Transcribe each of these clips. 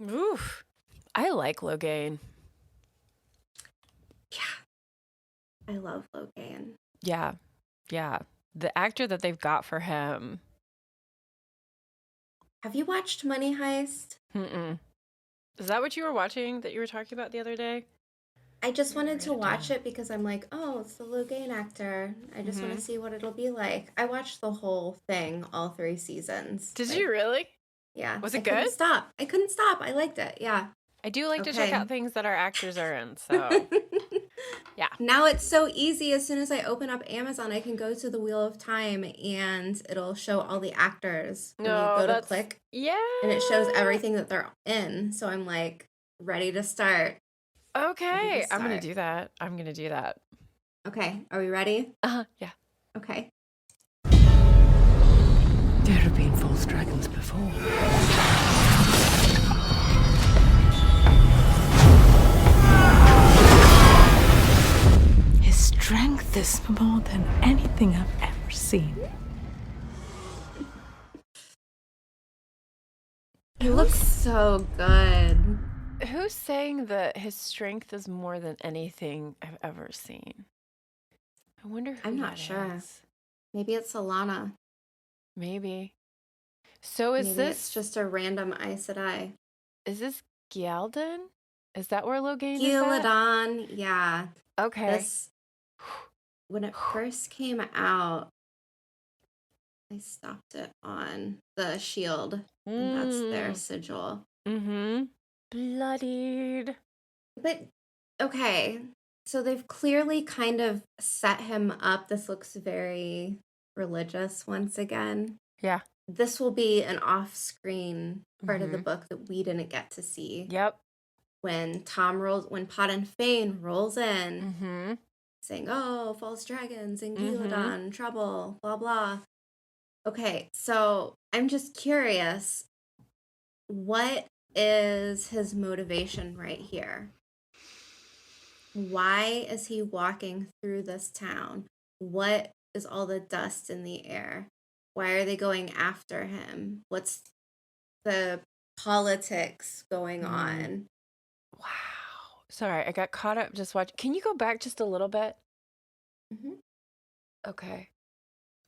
Oof. I like Logain. Yeah, I love Logan. Yeah. Yeah. The actor that they've got for him. Have you watched Money Heist? Mm-mm. Is that what you were watching that you were talking about the other day? I just Let me wanted write to it watch down. it because I'm like, oh, it's the Logain actor. I just want to Mm-hmm. see what it'll be like. I watched the whole thing, all three seasons. Did you Like, really? yeah, Was I it good? couldn't stop. I couldn't stop. I liked it. Yeah. I do like to check Okay. out things that our actors are in, so yeah. Now it's so easy. As soon as I open up Amazon, I can go to the Wheel of Time and it'll show all the actors when you No, go to that's click yeah. and it shows everything that they're in. So I'm like, ready to start. Ready to Okay, I'm gonna start. do that. I'm gonna do that. Okay, are we ready? Yeah. Okay. There have been false dragons before. His strength is more than anything I've ever seen. He looks Who's so good. who's saying that his strength is more than anything I've ever seen? I wonder I'm who not that sure. is. Maybe it's Alana. Maybe. So is Maybe it's this just a random Aes Sedai. is this Gjaldan? Is that where Logain is at? Gillidan, yeah. Okay. This, when it first came out, I stopped it on the shield, and that's their Mm. sigil. Mm-hmm. Bloodied. But okay, so they've clearly kind of set him up. This looks very religious once again. Yeah. This will be an off-screen part of the Mm-hmm. book that we didn't get to see Yep. when Pod and Fane rolls in, Mm-hmm. saying, "Oh, false dragons and Mm-hmm. Gillidan, trouble, blah blah." Okay, so I'm just curious, what is his motivation right here? Why is he walking through this town? What is all the dust in the air? Why are they going after him? What's the politics going Mm. on? Wow. Sorry, I got caught up just watching. Can you go back just a little bit? Mhm. Okay.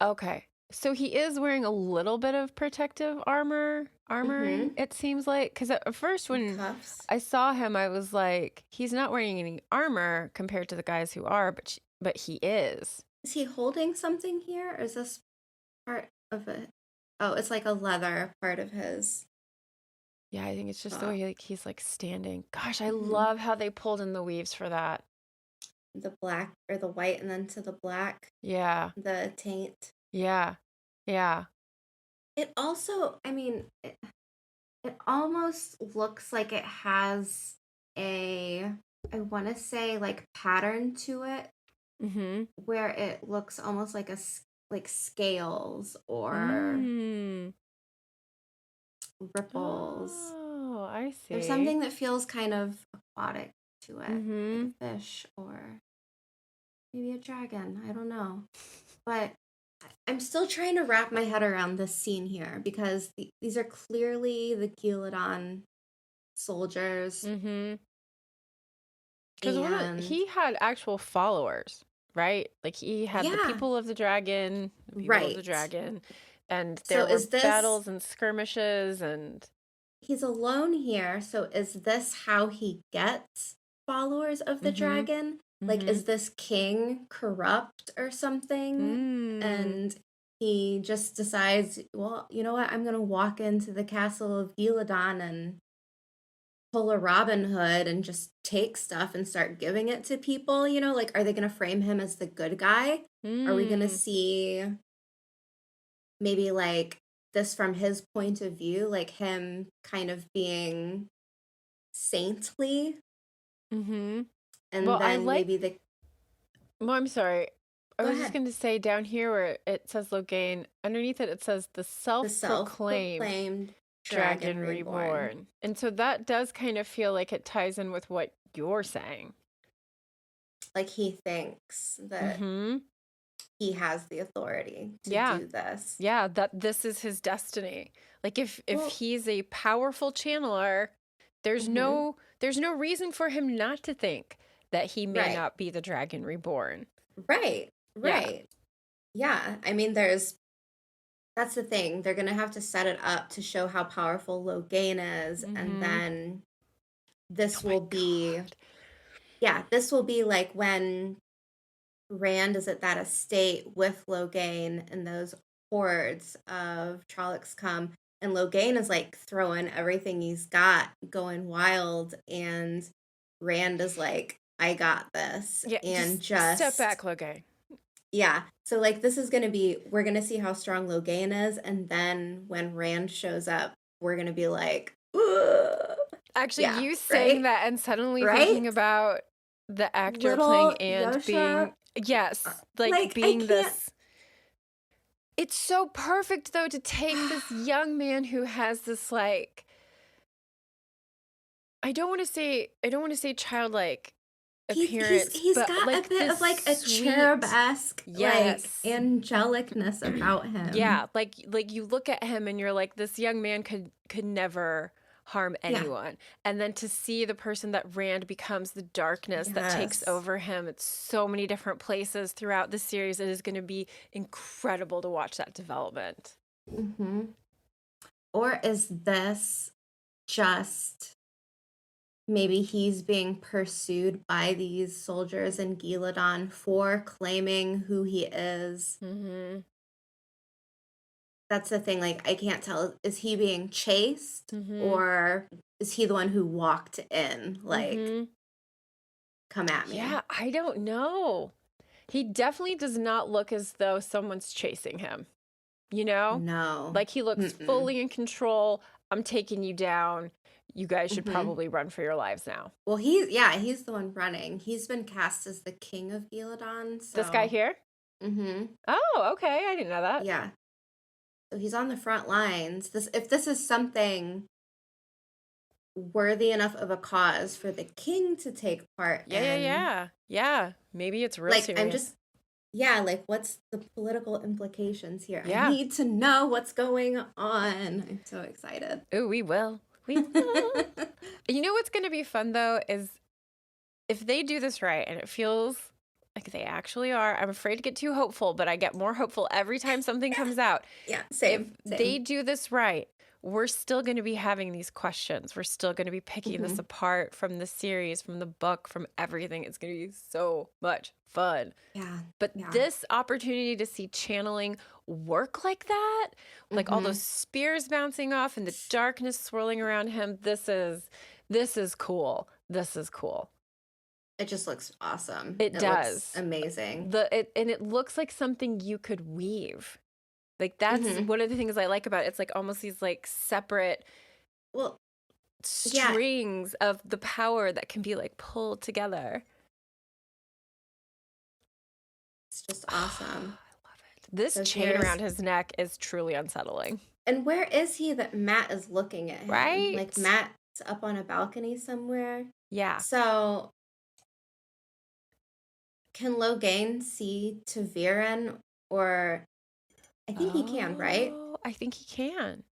Okay. So he is wearing a little bit of protective armoring, Mhm. it seems like. Because at first, And when cuffs. I saw him, I was like, he's not wearing any armor compared to the guys who are, but he is. Is he holding something here, or is this part of it? Oh, it's like a leather part of his. Yeah, I think it's just the Uh, way he's like standing. Gosh, I mhm. love how they pulled in the weaves for that. The black or the white, and then to the black, Yeah. the taint. Yeah. Yeah. It also, I mean, it almost looks like it has a, I want to say like pattern to it, Mm-hmm. where it looks almost like like scales or Mm. ripples. Oh, I There's see. something that feels kind of aquatic to it, like Mm-hmm. a fish or maybe a dragon. I don't know. But I'm still trying to wrap my head around this scene here because these are clearly the Gillidan soldiers. Mm-hmm. Because And he had actual followers, right? Like he had yeah, the people of the right. dragon, and So there were is this, battles and skirmishes and he's alone here. So is this how he gets followers of the mm-hmm. dragon? Like, Mm-hmm. is this king corrupt or something? Mm. And he just decides, well, you know what? I'm going to walk into the castle of Gillidan and pull a Robin Hood and just take stuff and start giving it to people. Like, are they going to frame him as the good guy? Are we going to Mm. see maybe like this from his point of view, like him kind of being saintly, Mm-hmm. and Well, I then like maybe the well, I'm sorry. I go was just ahead, going to say down here where it says Logain, underneath it, it says the the self-proclaimed self-proclaimed dragon Dragon reborn. Reborn. And so that does kind of feel like it ties in with what you're saying. Like he thinks that Mm-hmm. he has the authority to Yeah. do this. Yeah, that this is his destiny. Like if Well, he's a powerful channeler, There's Mhm. no reason for him not to think that he may Right. not be the dragon reborn. Right. Yeah. Right. Yeah. I mean, that's the thing. They're gonna have to set it up to show how powerful Logain is, and Mm-hmm. then Oh this my will be God. yeah, this will be like when Rand is at that estate with Logain and those hordes of Trollocs come, and Logain is like throwing everything he's got, going wild, and Rand is like, I got this. Yeah, And just step just back, Logain. yeah. So like this is gonna be we're gonna see how strong Logain is, and then when Rand shows up, we're gonna be like, "Ugh." Actually, Yeah, you saying right? that and suddenly Right? thinking about the actor playing Little and Yosha, being, yes, like like I being can't this. It's so perfect though to take this young man who has this like, I don't want to say childlike appearance, he's but got a like bit this of like a sweet, cherub-esque like yes. angelicness about him. Yeah, like you look at him and you're like, this young man could never harm Yeah. anyone. And then to see the person that Rand becomes, the darkness that takes Yes. over him, it's so many different places throughout the series. It is going to be incredible to watch that development. Hmm. Or is this just maybe he's being pursued by these soldiers in Giladon for claiming who he is? Mm-hmm. That's the thing, like, I can't tell. Is he being chased Mm-hmm. or is he the one who walked in? Like, Mm-hmm. come at me. Yeah, I don't know. He definitely does not look as though someone's chasing him, you know? No. Like he looks Mm-mm. fully in control. I'm taking you down. You guys should Hmm. probably run for your lives now. Well, he's the one running. He's been cast as the king of Giladon, This guy so. here? Hmm. Oh, okay. I didn't know that. Yeah. So he's on the front lines. If this is something worthy enough of a cause for the king to take part Yeah, yeah, in, yeah. Yeah. Maybe it's real like, serious. yeah, like, what's the political implications here? I Yeah. need to know what's going on. I'm so excited. Oh, we will. We will. You know what's going to be fun, though, is if they do this right and it feels like they actually are. I'm afraid to get too hopeful, but I get more hopeful every time something comes out. Yeah, If same, they same. do this right, we're still going to be having these questions. We're still going to be picking this Hmm. apart from the series, from the book, from everything. It's going to be so much fun. Yeah, But yeah. this opportunity to see channeling work like that, like all those Hmm. spears bouncing off and the darkness swirling around him, this is cool. This is cool. It just looks awesome. It It looks does. amazing. And it looks like something you could weave. Like that's Hmm. one of the things I like about it. It's like almost these like separate Well, yeah, strings of the power that can be like pulled together. it's just I awesome. love it. This So chain here's around his neck is truly unsettling. and where is he that Matt is looking at him? Like Right? Matt's up on a balcony somewhere. Yeah. So can Logain see to Viren, or I think he can, right? Oh, I think he can.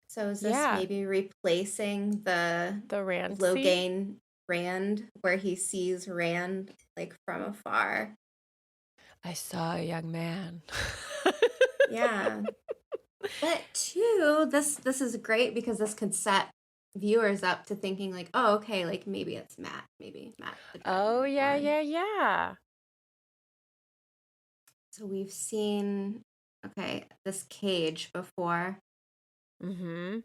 So is this Yeah. maybe replacing the The Rand scene. Logain Rand where he sees Rand like from afar? I saw a young man. Yeah. But too, this is great because this could set viewers up to thinking like, oh, okay, like maybe it's Matt, maybe Matt the Dragon Oh, yeah, Reborn. yeah, yeah. So we've seen okay, this cage before. Mm-hmm.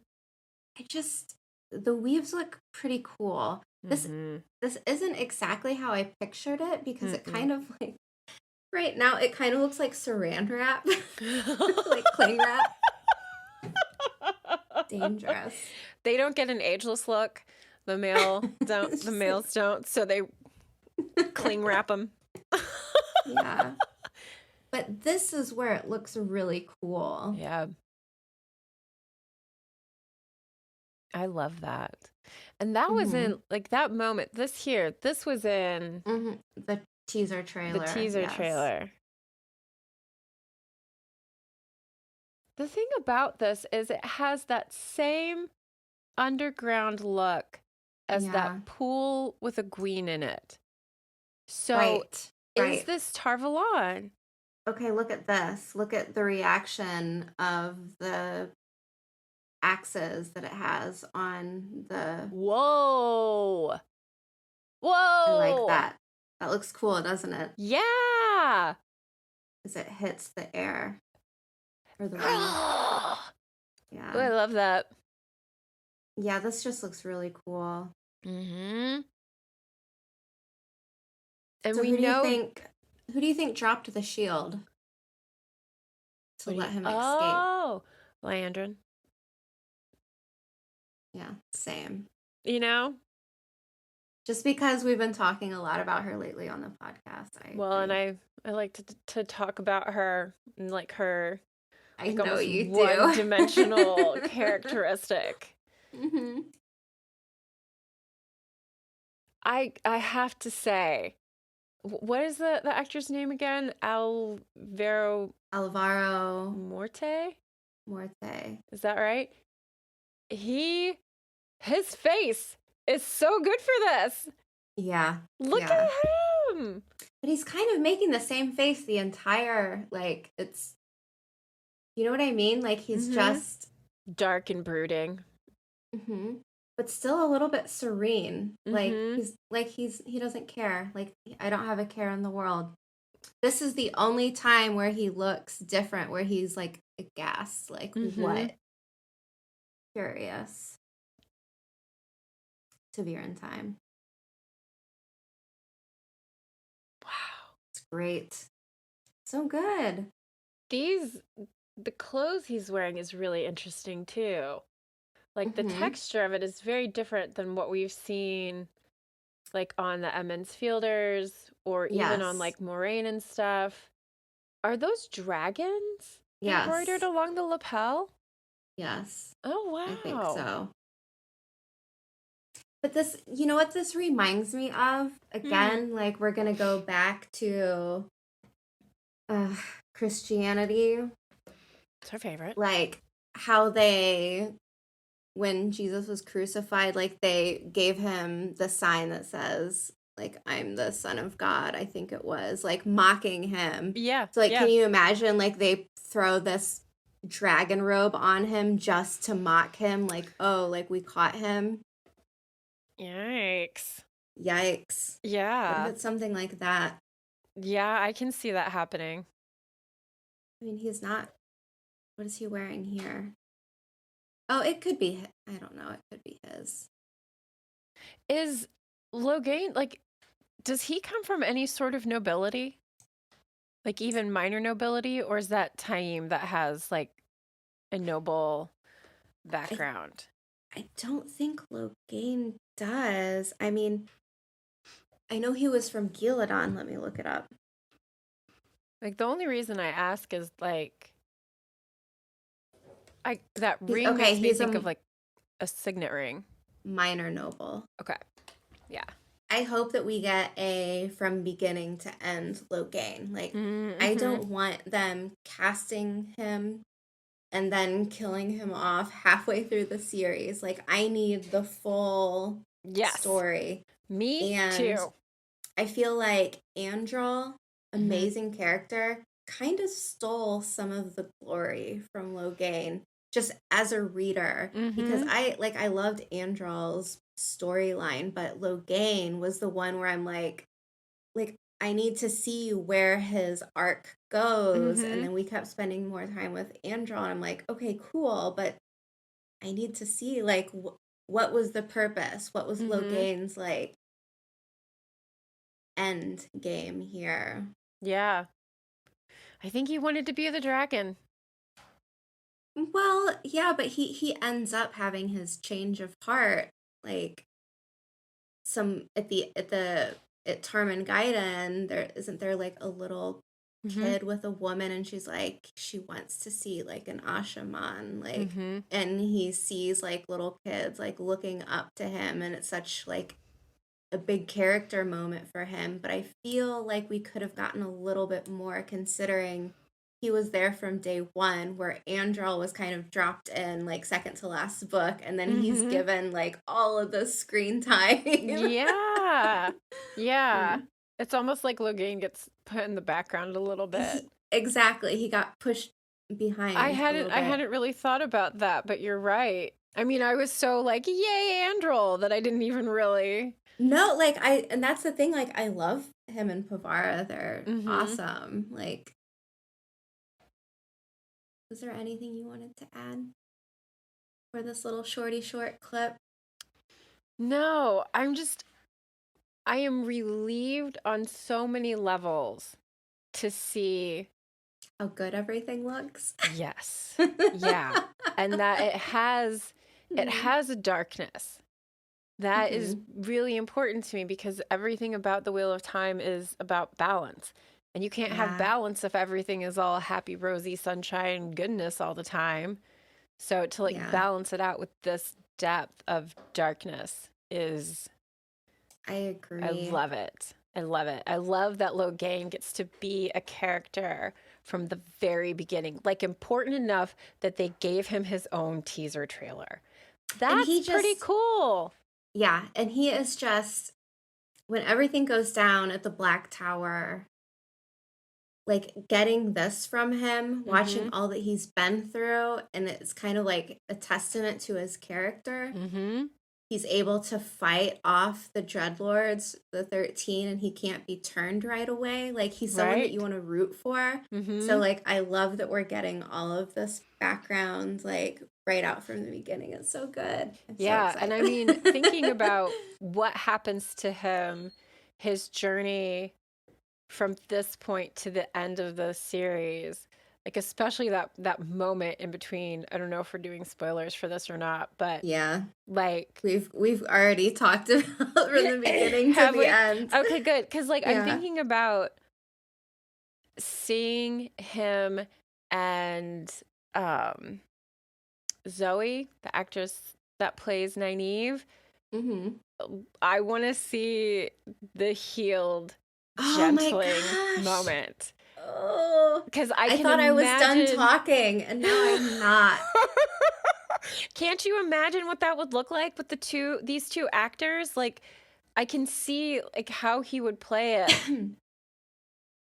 I just the weaves look pretty cool. This Mm-hmm. this isn't exactly how I pictured it because it Mm-mm. kind of like right now it kind of looks like saran wrap, like cling wrap. Dangerous. They don't get an ageless look. The It's just like, males don't, so they cling wrap them. yeah. But this is where it looks really cool. Yeah. I love that. And that was Hmm. in like that moment. This was in Hmm. The teaser the trailer, teaser yes. trailer. The thing about this is it has that same underground look as Yeah. that pool with a queen in it. So Right. is Right. this Tarvalon? Okay, look at this. Look at the reaction of the axes that it has on the. Whoa. I like Whoa. that. That looks cool, doesn't it? Yeah. As it hits the air or the wind. Oh, I Yeah. love that. Yeah, this just looks really cool. Mm-hmm. And So we who do you know think dropped the shield to let him escape? Oh, Landron. Yeah, same. You know? Just because we've been talking a lot about her lately on the podcast. Well, and agree. I like to talk about her and like her I like know almost you do. one-dimensional characteristic. Mm-hmm. I have to say, what is the actor's name again? Alvaro Alvaro Morte? Morte. Is that right? His face is so good for this. Yeah. Look Yeah. at him. But he's kind of making the same face the entire, like, it's, you know what I mean? Like, he's Mhm. just, Dark and brooding. hmm but still a little bit serene. Mhm. He doesn't care. Like, I don't have a care in the world. This is the only time where he looks different, where he's like aghast. Like, what? Curious. Severe in time. Wow. It's great. So good. The clothes he's wearing is really interesting too. Like the Mhm. texture of it is very different than what we've seen like on the Emmons Fielders or even on Yes. like Moraine and stuff. Are those dragons embroidered Yes. along the lapel? Yes. Oh, I think wow. so. But this, you know what this reminds me of? Again, like we're going to go back to Christianity. It's her favorite. Like how when Jesus was crucified, like they gave him the sign that says, like, I'm the Son of God, I think it was, like mocking him. Yeah. So, like, yeah. can you imagine, like, they throw this dragon robe on him just to mock him? Like, oh, like, we caught him. Yikes. Yikes. What Yeah. if it's something like that? Yeah, I can see that happening. I mean, he's not. What is he wearing here? Oh, it could be. I don't know. It could be his. Is Logain, like, does he come from any sort of nobility? Like, even minor nobility? Or is that Taim that has, like, a noble background? I don't think Logain does. I mean, I know he was from Gillidan. Let me look it up. Like, the only reason I ask is, like, that ring Okay, makes me he's think a of, like, a signet ring. minor noble. Okay. Yeah. I hope that we get a from beginning to end Logain. Like, I don't want them casting him and then killing him off halfway through the series. Like, I need the full Yes. story. Me And too. I feel like Andral, amazing character, kind of stole some of the glory from Logain just as a reader, because I loved Andral's storyline, but Logain was the one where I'm like I need to see where his arc goes, and then we kept spending more time with Andral, and I'm like, okay, cool, but I need to see like what was the purpose, what was Logain's like end game here. Yeah. I think he wanted to be the dragon. Well, yeah, but he ends up having his change of heart, like some at Tarmangaiden, there isn't there like a little kid with a woman, and she's like she wants to see like an Ashaman, like and he sees like little kids like looking up to him, and it's such like a big character moment for him. But I feel like we could have gotten a little bit more, considering he was there from day one, where Andrel was kind of dropped in like second to last book, and then he's Mm-hmm. given like all of the screen time. Yeah. Yeah. Mm. It's almost like Logain gets put in the background a little bit. Exactly. He got pushed behind I a little bit. hadn't really thought about that, but you're right. I mean, I was so like, yay, Andrel, that I didn't even really. No, and that's the thing, like, I love him and Pavara. They're awesome. Like, was there anything you wanted to add for this little short clip? No, I am relieved on so many levels to see How good everything looks. yes. Yeah. And that it has a darkness. That is really important to me because everything about the Wheel of Time is about balance. And you can't have balance if everything is all happy, rosy, sunshine, goodness all the time. So to like balance it out with this depth of darkness is... I agree. I love it. I love it. I love that Logain gets to be a character from the very beginning. Like, important enough that they gave him his own teaser trailer. That's pretty cool. Yeah, and he is just, when everything goes down at the Black Tower, like, getting this from him, watching all that he's been through, and it's kind of like a testament to his character. He's able to fight off the Dreadlords, the 13, and he can't be turned right away. Like, he's someone that you want to root for. So, like, I love that we're getting all of this background, like, right out from the beginning. It's so good. Yeah, and I mean, thinking about what happens to him, his journey from this point to the end of the series, like especially that moment in between. I don't know if we're doing spoilers for this or not, but yeah, like we've already talked about from the beginning to the end. Okay, good, because like I'm thinking about seeing him and Zoe, the actress that plays Nynaeve. I want to see the healed gentling moment. Oh, because I thought I was done talking, and now I'm not. Can't you imagine what that would look like with these two actors? Like, I can see like how he would play it,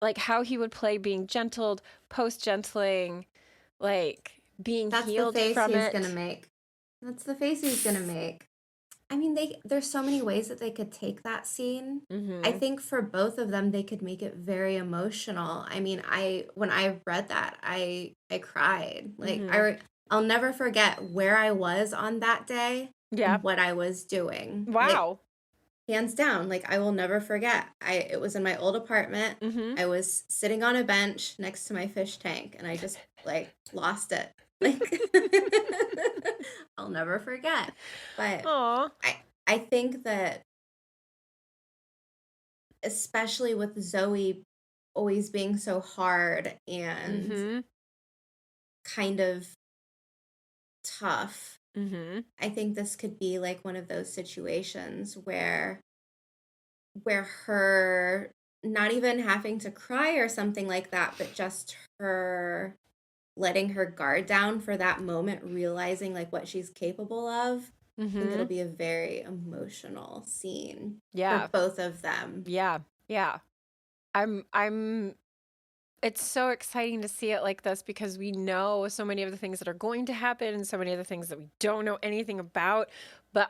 like how he would play being gentled, post-gentling, like being healed from it. That's the face he's gonna make. That's the face he's gonna make. I mean, there's so many ways that they could take that scene. I think for both of them, they could make it very emotional. I mean, when I read that, I cried. Like, I'll never forget where I was on that day and what I was doing. Wow. Like, hands down, like, I will never forget. It was in my old apartment. I was sitting on a bench next to my fish tank, and I just, like, lost it. Like, I'll never forget. But I think that, especially with Zoe always being so hard and kind of tough, I think this could be like one of those situations where her not even having to cry or something like that, but just her letting her guard down for that moment, realizing like what she's capable of. I think it'll be a very emotional scene for both of them. Yeah. It's so exciting to see it like this because we know so many of the things that are going to happen and so many of the things that we don't know anything about. But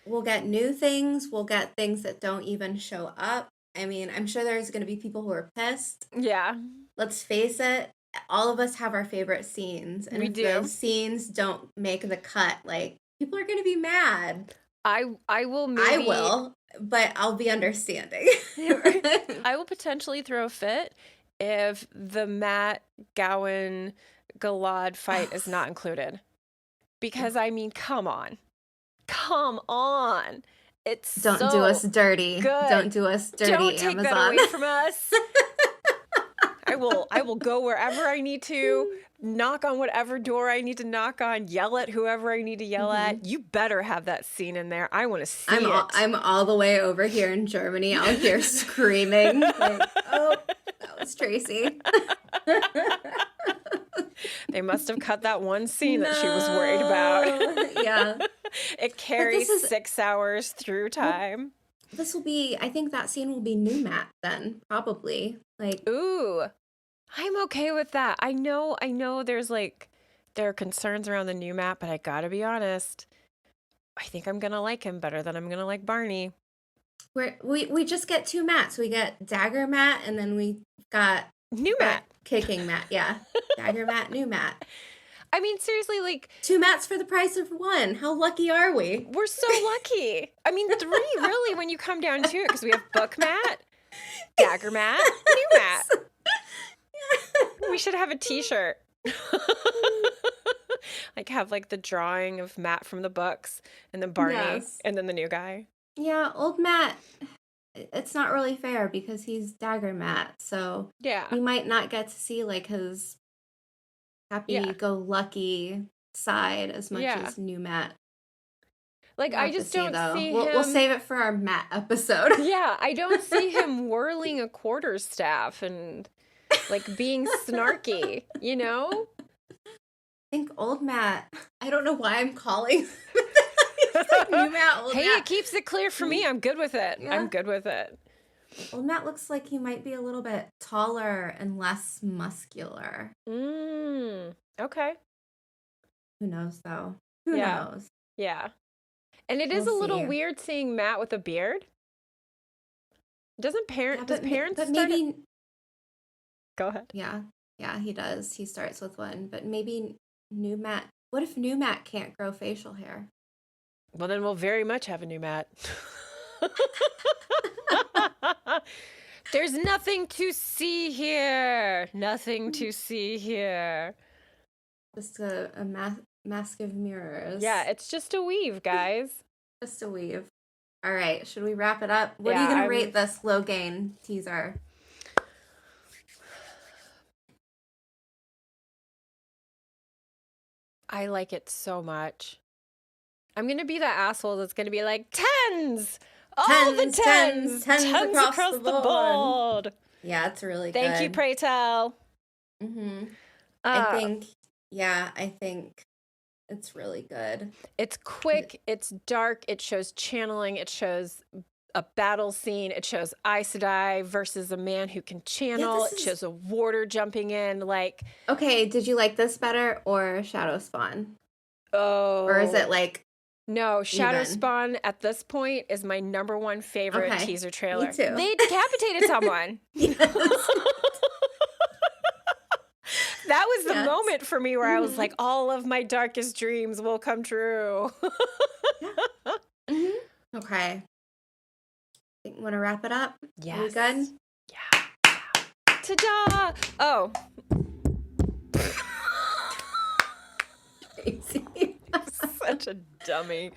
we'll get new things. We'll get things that don't even show up. I mean, I'm sure there's going to be people who are pissed. Yeah. Let's face it. All of us have our favorite scenes. And if those scenes don't make the cut, like, people are going to be mad. I will, but I'll be understanding. I will potentially throw a fit if the Matt Gowan Galad fight is not included. Because, I mean, come on. It's Don't do us dirty. Good. Don't do us dirty, Don't take Amazon. that away from us. I will go wherever I need to, knock on whatever door I need to knock on, yell at whoever I need to yell at. You better have that scene in there. I want to see it. I'm all the way over here in Germany out here screaming. Like, oh, that was Tracy. They must have cut that one scene that she was worried about. Yeah. It carries is- 6 hours through time. This will be, I think that scene will be new Matt then, probably. Like, Ooh, I'm okay with that. I know there's like, there are concerns around the new Matt, but I gotta be honest. I think I'm gonna like him better than I'm gonna like Barney. we just get 2 Matts. We get Dagger Matt, and then we got New Matt. Kicking Matt. Yeah. Dagger Matt, new Matt. I mean, seriously, like 2 Matts for the price of 1. How lucky are we? we're so lucky. I mean, 3 really when you come down to it, because we have Book Matt, Dagger Matt, New Matt. We should have a T-shirt. Like have like the drawing of Matt from the books, and then Barney, Yes. and then the new guy. Yeah, old Matt, it's not really fair because he's Dagger Matt, so Yeah. we might not get to see like his happy-go-lucky side as much Yeah. as new Matt. Like We'll I have to just see, don't though. see him. We'll save it for our Matt episode. Yeah, I don't see him whirling a quarterstaff and like being snarky, you know? I think old Matt, I don't know why I'm calling like new Matt, old Hey, Matt. it keeps it clear for me. I'm good with it. Yeah. I'm good with it. Old Matt looks like he might be a little bit taller and less muscular. Okay. Who knows, though? Who Yeah. knows? Yeah. And it is We'll a little see. weird seeing Matt with a beard. Does Yeah, parents but start maybe, Go ahead. yeah, he does. He starts with one, but maybe new Matt. What if new Matt can't grow facial hair? Well, then we'll very much have a new Matt. There's nothing to see here. Nothing to see here. Just a mask of mirrors. Yeah, it's just a weave, guys. Just a weave. All right, should we wrap it up? What are you Yeah, gonna rate this Logain teaser? I like it so much. I'm going to be that asshole that's going to be like, tens! All the tens! Tens across the board! Yeah, it's really good. Thank you, pray tell. Mm-hmm. Uh, I think it's really good. It's quick, it's dark, it shows channeling, it shows a battle scene, it shows Aes Sedai versus a man who can channel, it shows a warder jumping in, like... Okay, did you like this better or Shadow Spawn? Oh. Or is it like... No, Shadow even? Spawn at this point is my number 1 favorite Okay, teaser trailer. me too. They decapitated someone. That was the Yes. moment for me where I was Mhm. like, all of my darkest dreams will come true. Mm-hmm. Okay. Think want to wrap it up? Yes. Are we good? Yeah. Ta-da! Oh. Crazy. Such a dummy.